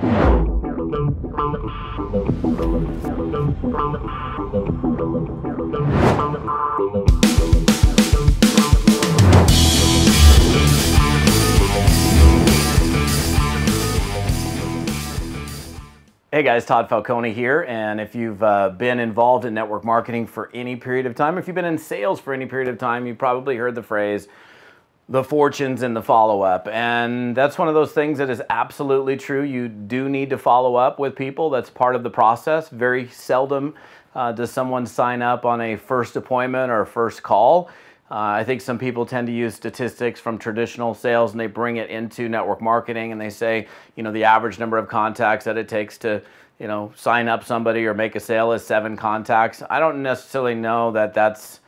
Hey guys, Todd Falcone here, and if you've been involved in network marketing for any period of time, if you've been in sales for any period of time, you've probably heard the phrase, the fortunes in the follow-up. And that's one of those things that is absolutely true. You do need to follow up with people. That's part of the process. Very seldom does someone sign up on a first appointment or a first call. I think some people tend to use statistics from traditional sales and they bring it into network marketing and they say, you know, the average number of contacts that it takes to, you know, sign up somebody or make a sale is 7 contacts. I don't necessarily know that that's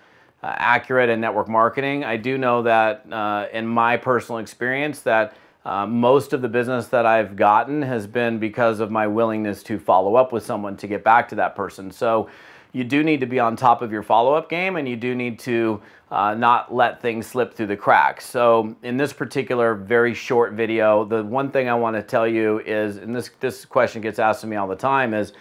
accurate in network marketing. I do know that in my personal experience that most of the business that I've gotten has been because of my willingness to follow up with someone to get back to that person. So you do need to be on top of your follow-up game, and you do need to not let things slip through the cracks. So in this particular very short video, the one thing I want to tell you is, and this question gets asked to me all the time, is,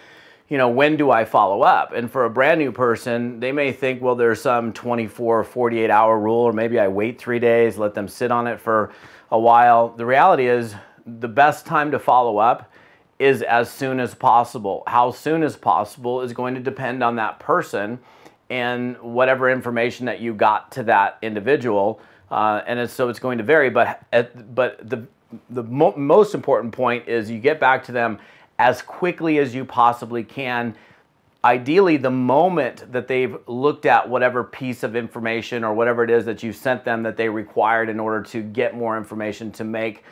you know, when do I follow up? And for a brand new person, they may think, well, there's some 24 or 48 hour rule, or maybe I wait 3 days, let them sit on it for a while. The reality is the best time to follow up is as soon as possible. How soon as possible is going to depend on that person and whatever information that you got to that individual. So it's going to vary, but the most important point is you get back to them as quickly as you possibly can. Ideally, the moment that they've looked at whatever piece of information or whatever it is that you sent them that they required in order to get more information to make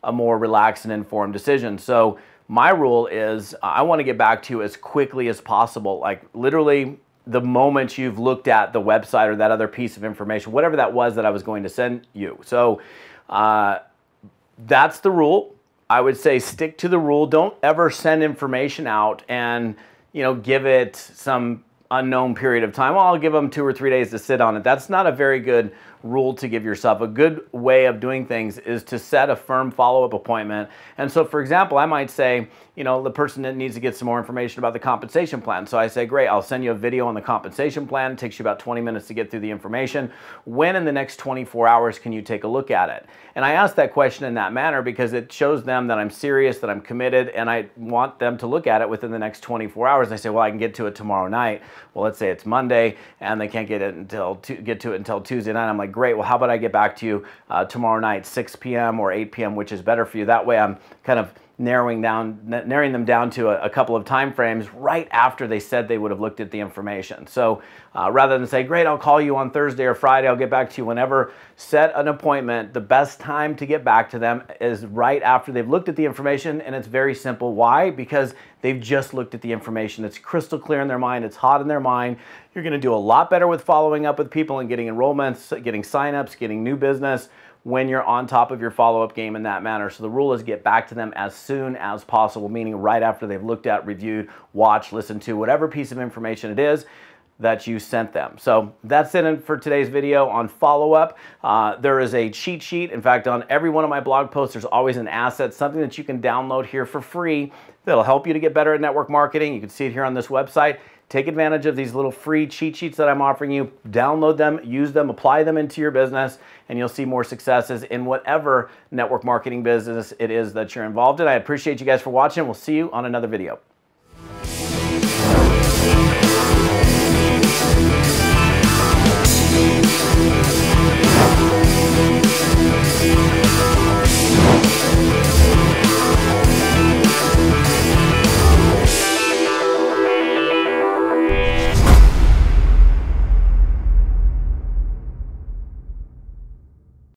a more relaxed and informed decision. So my rule is I want to get back to you as quickly as possible, like literally the moment you've looked at the website or that other piece of information, whatever that was that I was going to send you. So that's the rule. I would say stick to the rule. Don't ever send information out and, you know, give it some unknown period of time. Well, I'll give them 2 or 3 days to sit on it. That's not a very good rule to give yourself. A good way of doing things is to set a firm follow-up appointment. And so, for example, I might say, you know, the person that needs to get some more information about the compensation plan. So I say, great, I'll send you a video on the compensation plan. It takes you about 20 minutes to get through the information. When in the next 24 hours can you take a look at it? And I ask that question in that manner because it shows them that I'm serious, that I'm committed, and I want them to look at it within the next 24 hours. And they say, well, I can get to it tomorrow night. Well, let's say it's Monday and they can't get to it until Tuesday night. I'm like, great, well, how about I get back to you tomorrow night, 6 p.m. or 8 p.m., which is better for you. That way I'm kind of narrowing them down to a couple of time frames right after they said they would have looked at the information. So rather than say, great, I'll call you on Thursday or Friday, I'll get back to you whenever, set an appointment. The best time to get back to them is right after they've looked at the information, and it's very simple. Why? Because they've just looked at the information. It's crystal clear in their mind. It's hot in their mind. You're going to do a lot better with following up with people and getting enrollments, getting signups, getting new business when you're on top of your follow-up game in that manner. So the rule is get back to them as soon as possible, meaning right after they've looked at, reviewed, watched, listened to, whatever piece of information it is that you sent them. So that's it for today's video on follow-up. There is a cheat sheet. In fact, on every one of my blog posts, there's always an asset, something that you can download here for free that'll help you to get better at network marketing. You can see it here on this website. Take advantage of these little free cheat sheets that I'm offering you. Download them, use them, apply them into your business, and you'll see more successes in whatever network marketing business it is that you're involved in. I appreciate you guys for watching. We'll see you on another video.